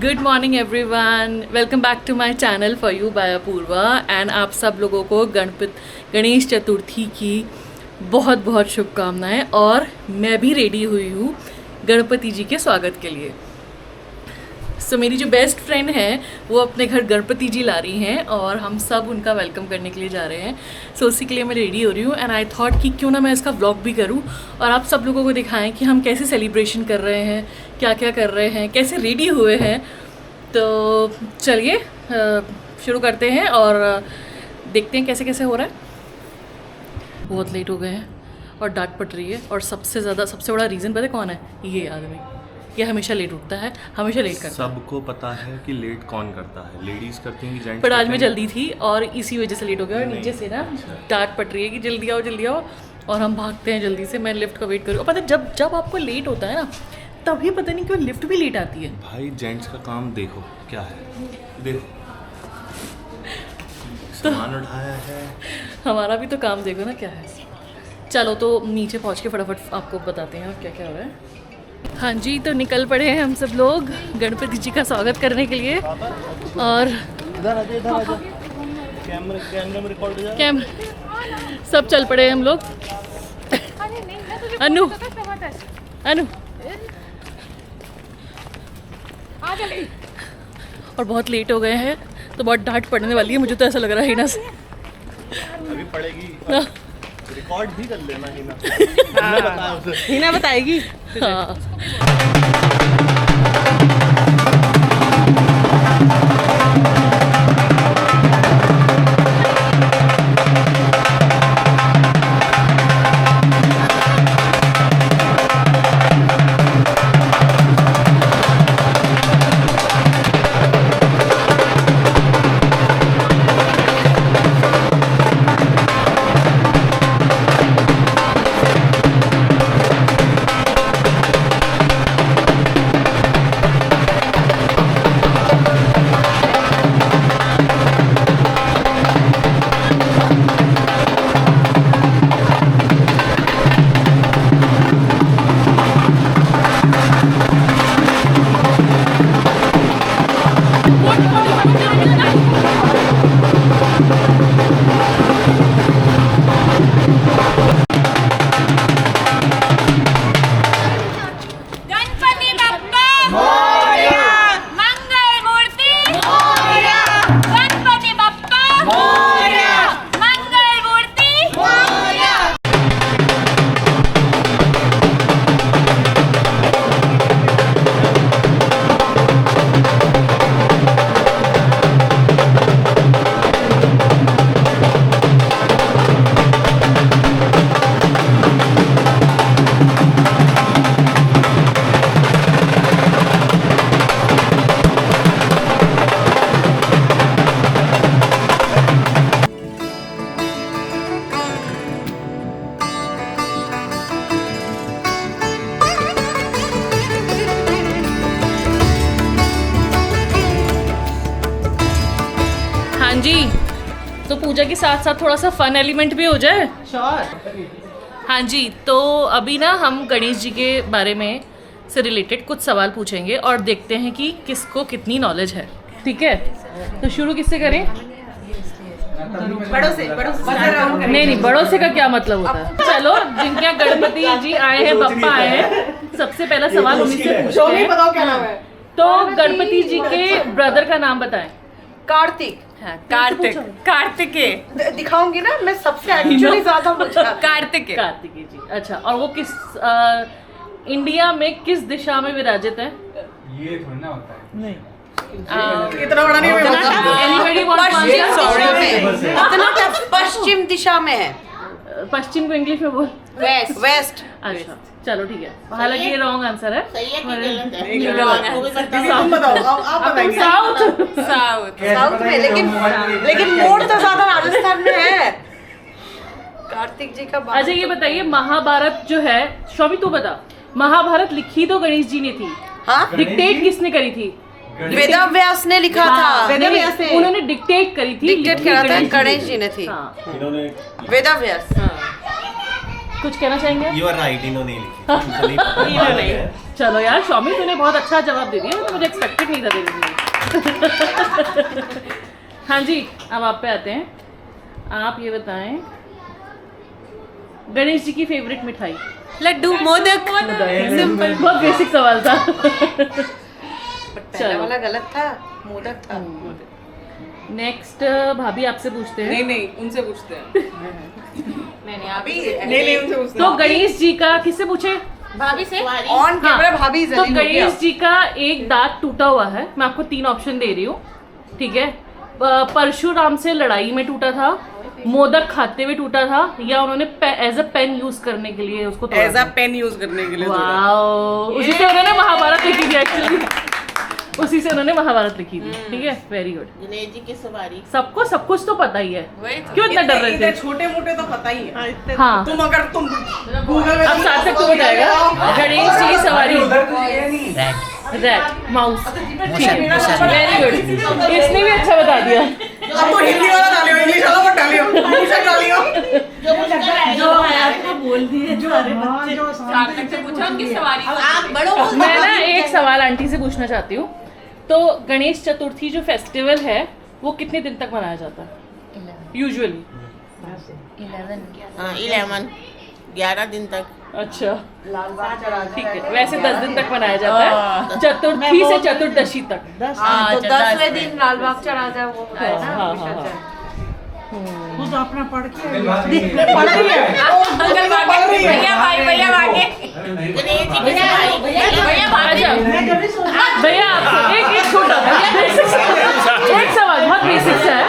Good morning everyone, welcome back to my channel for you by Apoorva. And आप सब लोगों को गणेश चतुर्थी की बहुत बहुत शुभकामनाएं। और मैं भी रेडी हुई हूँ गणपति जी के स्वागत के लिए। सो मेरी जो बेस्ट फ्रेंड है वो अपने घर गणपति जी ला रही हैं और हम सब उनका वेलकम करने के लिए जा रहे हैं। सो उसी के लिए मैं रेडी हो रही हूँ। एंड आई थॉट कि क्यों ना मैं इसका व्लॉग भी करूँ और आप सब लोगों को दिखाएं कि हम कैसे सेलिब्रेशन कर रहे हैं, क्या क्या कर रहे हैं, कैसे रेडी हुए हैं। तो चलिए शुरू करते हैं और देखते हैं कैसे कैसे हो रहा है। बहुत लेट हो गए हैं और डांट पड़ रही है। और सबसे बड़ा रीज़न पता है कौन है? ये आदमी, ये हमेशा लेट उठता है, हमेशा लेट करता है। सबको पता है कि लेट कौन करता है, लेडीज करती हैं कि जेंट्स। पर आज मैं जल्दी थी और इसी वजह से लेट हो गया। और नीचे से ना डांट पड़ रही है कि जल्दी आओ जल्दी आओ, और हम भागते हैं जल्दी से। मैं लिफ्ट का वेट करूँ। और पता है जब आपको लेट होता है ना तभी पता नहीं क्यों लिफ्ट भी लेट आती है। भाई जेंट्स का काम देखो क्या है, देखो सामान उठाया है। हमारा भी तो काम देखो ना क्या है। चलो तो नीचे पहुँच के फटाफट आपको बताते हैं क्या क्या हो रहा है। हाँ जी, तो निकल पड़े हैं हम सब लोग गणपति जी का स्वागत करने के लिए। और कैमरा सब चल पड़े हैं हम लोग। अनु अनु और बहुत लेट हो गए हैं तो बहुत डांट पड़ने वाली है, मुझे तो ऐसा लग रहा है हिना से। अभी पड़ेगी, रिकॉर्ड भी कर लेना हिना बताएगी। हाँ जी, तो पूजा के साथ साथ थोड़ा सा फन एलिमेंट भी हो जाए। श्योर। हाँ जी, तो अभी ना हम गणेश जी के बारे में से रिलेटेड कुछ सवाल पूछेंगे और देखते हैं कि किसको कितनी नॉलेज है। ठीक है, तो शुरू किससे करें? बड़ों से नहीं, बड़ों से का क्या मतलब होता है? चलो, जिनके यहाँ गणपति जी आए हैं, बप्पा आए हैं, सबसे पहला सवाल उन्हीं से पूछते हैं। तो गणपति जी के ब्रदर का नाम बताएं। कार्तिक। हाँ, कार्तिकेय दिखाऊंगी ना मैं, सबसे एक्चुअली ज्यादा कार्तिकेय जी। अच्छा, और वो किस इंडिया में किस दिशा में विराजित है? ये थोड़ी ना होता है। नहीं, इतना बड़ा नहीं है। पश्चिम दिशा में है। पश्चिम को इंग्लिश में बोल। वेस्ट। अच्छा चलो ठीक है, हालांकि ये रॉन्ग आंसर है। साउथ में, लेकिन मोड तो ज्यादा राजस्थान में है। कार्तिक जी का। अच्छा ये बताइए, महाभारत जो है, शोभी तू बता, महाभारत लिखी तो गणेश जी ने थी। हाँ? डिक्टेट किसने करी थी? वेदव्यास ने लिखा था। वेदव्यास ने, उन्होंने डिक्टेट करी थी। डिक्टेट करा था गणेश जी ने थी। वेदव्यास। कुछ कहना चाहेंगे? You are right, इन्होंने लिखी। चलो यार शौमी, तूने बहुत अच्छा जवाब दे दिया, मुझे एक्सपेक्टेड नहीं था देने के लिए। हाँ जी, अब आप पे आते हैं। आप ये बताएं, गणेश जी की फेवरेट मिठाई? लड्डू, मोदक। सिंपल, बहुत बेसिक सवाल था। पहला वाला गलत था, मोदक था। नेक्स्ट भाभी आपसे पूछते हैं। नहीं उनसे पूछते हैं। नहीं अभी नहीं उनसे पूछते तो गणेश जी का किससे पूछे? भाभी से ऑन कैमरा भाभी तो जलील हो गया। गणेश जी का एक दांत टूटा हुआ है। मैं आपको 3 ऑप्शन दे रही हूँ, ठीक है? परशुराम से लड़ाई में टूटा था, मोदक खाते हुए टूटा था, या उन्होंने एज अ पेन यूज करने के लिए उसको तोड़ा एज अ था? पेन यूज करने के लिए वाओ, उसी से उन्होंने महाभारत लिखी थी एक्चुअली। उसी से उन्होंने महाभारत लिखी थी, ठीक है? Very good. गणेश जी की सवारी। सबको सब कुछ तो पता ही है, वही तो। क्यों इतना डर रहे थे? छोटे मोटे तो पता ही है। हाँ, तुम अगर तुम गूगल में अब सार्थक को बताएगा। गणेश जी की सवारी, उधर तो ये नहीं रैट, माउस, ठीक है, वेरी गुड। इसने भी अच्छा बता दिया। अब तो हिंदी वाला डालियो, इंग्लिश वाला मत डालियो, दूसरा डालियो। जो आया था बोल दिए सारे बच्चे। सार्थक से पूछा उनकी सवारी। आप बड़ों को मैं ना एक सवाल आंटी से पूछना चाहती हूँ। तो गणेश चतुर्थी जो फेस्टिवल है वो कितने दिन तक मनाया जाता है यूजुअली? 11 दिन तक। अच्छा, लाल बाग चढ़ा ठीक है। वैसे 10 दिन तक मनाया जाता है, चतुर्थी से चतुर्दशी तक। हाँ, तो 10वें दिन लाल बाग चढ़ा जाए वो है ना हाँ, विसर्जन। खुद अपना पढ़ के पढ़ रही है। भैया भागे गणेश जी की सवारी। अच्छा भैया, एक छोटा एक सवाल बहुत बेसिक सा है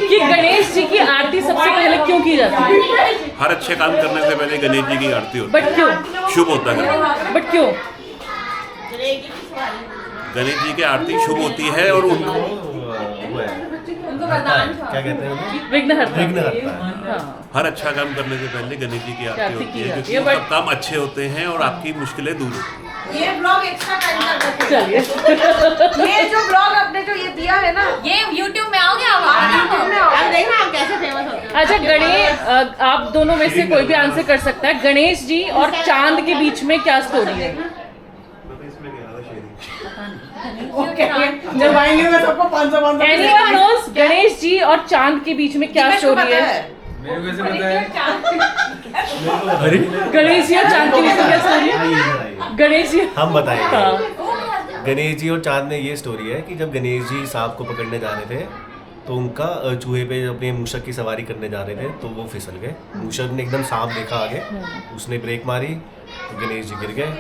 कि गणेश जी की आरती सबसे पहले क्यों की जाती है? हर अच्छे काम करने से पहले गणेश जी की आरती होती बट क्यों? है, शुभ होता है। बट क्यों? गणेश जी की सवारी। गणेश जी की आरती शुभ होती है और उनको क्या कहते हैं उन्हें? विघ्नहर्ता। विघ्नहर्ता। हाँ, हर अच्छा काम करने से पहले गणेश जी की आरती आरती होती की है, जाती क्योंकि है, वो but- सब काम अच्छे होते हैं और आपकी मुश्किलें दूर होती हैं। ये ब्लॉग एक्स्ट्रा टाइम का चलिए। ये जो ब्लॉग आपने जो ये दिया है ना, ये YouTube में आओगे आप? YouTube में आओगे। अब देखना आप कैसे फेमस होते हो। अच्छा गणेश, आप दोनों में से कोई भी आंसर कर सकता है। गणेश जी और चांद के बीच में क्या स्टोरी है? जब आएंगे मैं सबको 500 एनीवन नोस गणेश जी और चांद के बीच में क्या स्टोरी है? मेरे को ऐसे पता है। अरे गणेश जी और चांद के बीच में क्या स्टोरी है? गणेश जी, हम बताएंगे। हाँ, गणेश जी और चांद में ये स्टोरी है कि जब गणेश जी सांप को पकड़ने जा रहे थे तो उनका चूहे पे अपने मूषक की सवारी करने जा रहे थे तो वो फिसल गए। मूषक ने एकदम सांप देखा आगे, उसने ब्रेक मारी तो गणेश जी गिर गए।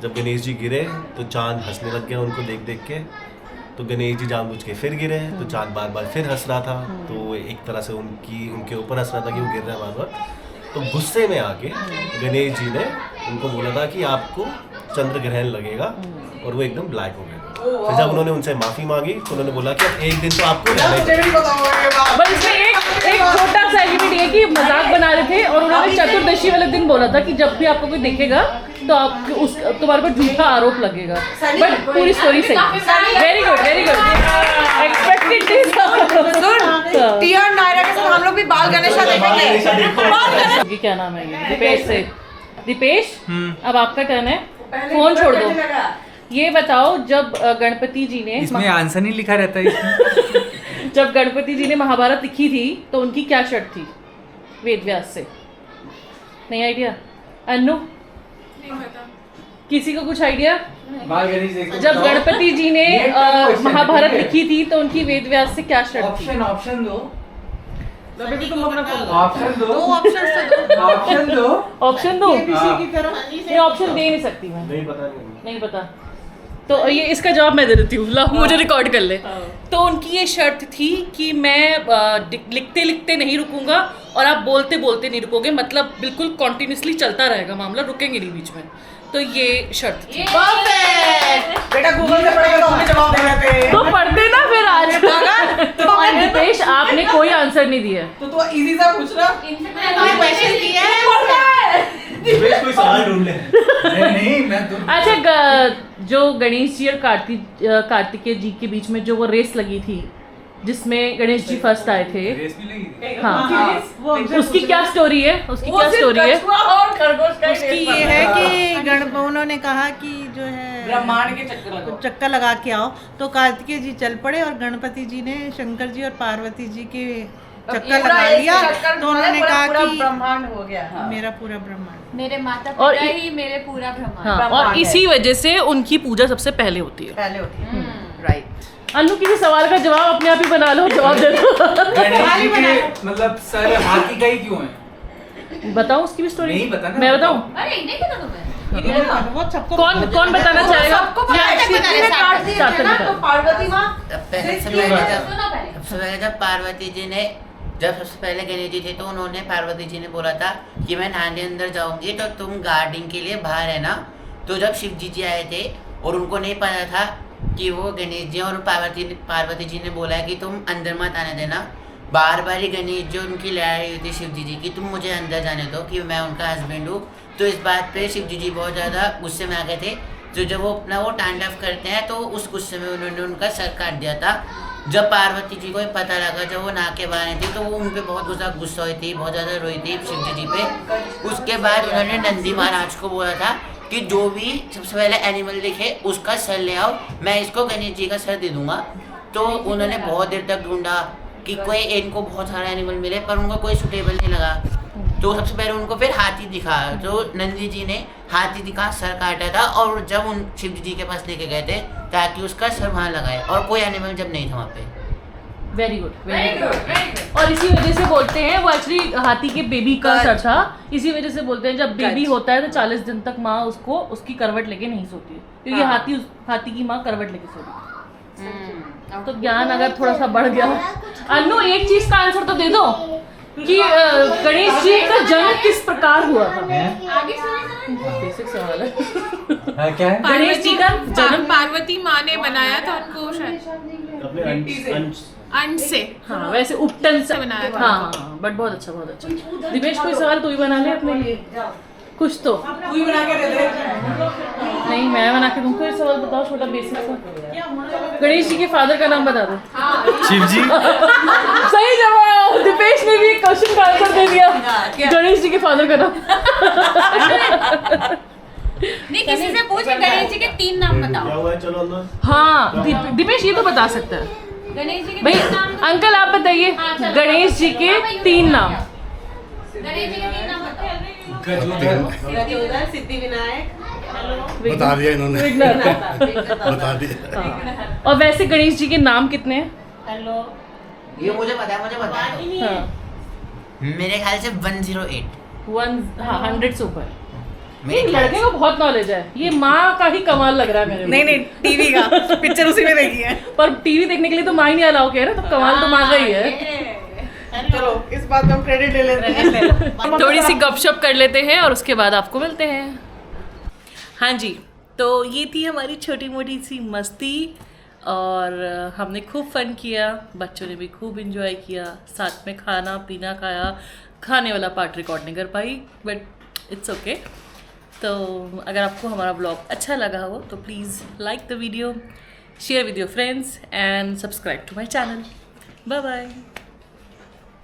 जब गणेश जी गिरे तो चांद हंसने लग गया उनको देख देख के। तो गणेश जी जानबूझ के फिर गिरे तो चांद बार बार फिर हंस रहा था। तो एक तरह से उनके ऊपर हंस रहा था कि वो गिर रहा है बार बार। तो गुस्से में आके गणेश जी ने उनको बोला था कि आपको चंद्र ग्रहण लगेगा और वो एकदम ब्लैक हो गए। फिर जब उन्होंने उनसे माफी मांगी तो उन्होंने बोला कि अब एक दिन तो आपको रहना ही पड़ेगा। बस इसमें एक छोटा सा एलिमेंट ये कि मजाक बना रहे थे और उन्होंने चतुर्दशी वाले दिन बोला था कि जब भी आपको कोई देखेगा तो आप तुम्हारे पर झूठा आरोप लगेगा। बट पूरी स्टोरी सही। Very good, very good. Expected Tia Naira के साथ हम लोग भी बाल गणेशा देखेंगे। क्या नाम है ये? दीपेश से। दीपेश, अब आपका टर्न है, फोन छोड़ दो। ये बताओ, जब गणपति जी ने इसमें आंसर नहीं लिखा रहता है इसमें। जब गणपति जी ने महाभारत लिखी थी तो उनकी क्या शर्त थी वेद व्यास से? नहीं आइडिया? अन्नू, किसी को कुछ आइडिया? बाल गणेश देखो। जब गणपति जी ने ये क्या question है? महाभारत लिखी थी तो उनकी वेद व्यास से क्या शर्त थी? ऑप्शन दो। तुम अपना ऑप्शन दो। ऑप्शन ऑप्शन दो। ऑप्शन दो? हाँ। ये ऑप्शन दे नहीं सकती मैं, नहीं पता नहीं पता। तो ये इसका जवाब मैं दे देती हूँ, ला मुझे रिकॉर्ड कर ले। तो उनकी ये शर्त थी कि मैं लिखते लिखते नहीं रुकूंगा और आप बोलते बोलते नहीं रुकोगे, मतलब बिल्कुल कॉन्टिन्यूसली चलता रहेगा मामला, रुकेंगे नहीं बीच में। तो ये शर्त थी। बेटा गूगल से पढ़ेगा तो हमें जवाब दे देते। तो पढ़ते ना फिर आज। तो दीपेश, आपने कोई आंसर नहीं दिया। तो तू इजी सा पूछ रहा। क्वेश्चन किया है। कोई सवाल ढूंढ ले। नहीं मैं तो अच्छा, जो गणेश जी और कार्तिकेय जी के बीच में जो वो रेस लगी थी जिसमें गणेश जी फर्स्ट आए थे, रेस भी लगी। हाँ, उसकी क्या स्टोरी है? उसकी क्या स्टोरी है? और खरगोश का उसकी ये है कि उन्होंने कहा कि जो है ब्रह्मांड के चक्कर लगाओ। चक्कर लगा के आओ। तो कार्तिकेय जी चल पड़े और गणपति जी ने शंकर जी और पार्वती जी के चक्कर लगा लिया। तो उन्होंने कहा कि ब्रह्मांड हो गया। मेरा पूरा ब्रह्मांड, मेरे माता और पिता ही मेरे पूरा ब्रह्मांड। हाँ, और इसी वजह से उनकी पूजा सबसे पहले होती है। पहले होती है, राइट। अन्नू किसी सवाल का जवाब अपने आप ही बना लो, जवाब दे दो। गणेश जी के मतलब सर हाथी का ही क्यों है? बताओ उसकी भी स्टोरी। नहीं बताना। मैं बताऊं? अरे इन्हें क्या तुम्हें? वो सबको कौन बताना चाहेगा? सबको तो पार्वती माँ सबसे पहले जब पार्वती जी ने सबसे पहले गणेश जी थे तो उन्होंने पार्वती जी ने बोला था कि मैं नहाने अंदर जाऊंगी तो तुम गार्डिंग के लिए बाहर है ना। तो जब शिव जी आए थे और उनको नहीं पता था कि वो गणेश जी, और पार्वती जी ने बोला है कि तुम अंदर मत आने देना। बार बार ही गणेश जी उनकी लड़ाई हुई थी शिव जी की तुम मुझे अंदर जाने दो कि मैं उनका हस्बैंड हूँ। तो इस बात पे शिव जी बहुत ज़्यादा गुस्से में आ गए थे। तो जब वो अपना वो तांडव करते हैं तो उस गुस्से में उन्होंने उनका सर काट दिया था। जब पार्वती जी को ये पता लगा, जब वो नहा के बाहर आई थी तो वो उन पर बहुत गुस्सा हुई थी, बहुत ज़्यादा रोई थी शिव जी पे। उसके बाद उन्होंने नंदी महाराज को बोला था कि जो भी सबसे पहले एनिमल दिखे उसका सर ले आओ, मैं इसको गणेश जी का सर दे दूंगा। तो उन्होंने बहुत देर तक ढूंढा कि कोई इनको बहुत सारा एनिमल मिले पर उनको कोई सुटेबल नहीं लगा। तो सबसे पहले उनको फिर हाथी दिखा, तो नंदी जी ने हाथी दिखा, सर काटा था और जब उन शिव जी के पास लेके गए थे ताकि उसका सर वहाँ लगाए, और कोई एनिमल जब नहीं था वहाँ पे। Very good, very good. और इसी वजह से बोलते हैं, वो एक्चुअली हाथी के बेबी का सर था, इसी वजह से बोलते हैं जब बेबी होता है तो 40 दिन तक माँ उसको उसकी करवट लेके नहीं सोती है, क्योंकि हाथी की माँ करवट लेके सोती है। तो ज्ञान अगर थोड़ा सा बढ़ गया। अन्नू एक चीज का आंसर तो दे दो कि गणेश जी का जन्म किस प्रकार हुआ था? बेसिक सवाल है। क्या है? गणेश जी का जन्म पार्वती माँ ने बनाया था उनको शायद अंश से। हाँ, वैसे उपटन से बनाया था। हाँ, बट बहुत अच्छा, बहुत अच्छा। दिवेश कोई सवाल तू ही बना ले अपने लिए कुछ तो। तू ही बना के दे दे। नहीं, मैं बना के तुमको एक सवाल बताओ, छोटा बेसिक सा। गणेश जी के फादर का नाम बता दो। शिव जी। सही जवाब। दिपेश ने भी एक क्वेश्चन का आंसर दे दिया। गणेश जी के फादर का नाम। नहीं, किसी से पूछ गणेश जी के 3 नाम बताओ। चलो हाँ, दिपेश ये तो बता सकता है। गणेश जी के भाई 3 नाम। अंकल आप बताइए गणेश जी के 3 नाम। गणेश जी के 3 नाम बताओ। गजोदर, सिद्धिविनायक, बता दिया इन्होंने। विघ्नहर्ता। बता दिया। हाँ। और वैसे गणेश जी के नाम कितने हैं? ये मुझे पता है। हाँ। मेरे ख्याल से 108। 100 से ऊपर। मेरे एक ख्याल लड़के को बहुत नॉलेज है, ये माँ का ही कमाल लग रहा है मेरे को। नहीं टीवी का पिक्चर उसी में देखी है। पर टीवी देखने के लिए तो माँ ही नहीं अलाउ किया ना, तो कमाल तो माँ का ही है। चलो इस बात का हम क्रेडिट ले लेते हैं। थोड़ी सी गपशप कर लेते हैं और उसके बाद आपको मिलते हैं। हाँ जी, तो ये थी हमारी छोटी मोटी सी मस्ती और हमने खूब फन किया, बच्चों ने भी खूब एंजॉय किया, साथ में खाना पीना खाया। खाने वाला पार्ट रिकॉर्ड नहीं कर पाई बट इट्स ओके। तो अगर आपको हमारा व्लॉग अच्छा लगा हो तो please like the video, share with your friends and subscribe to my channel. Bye bye.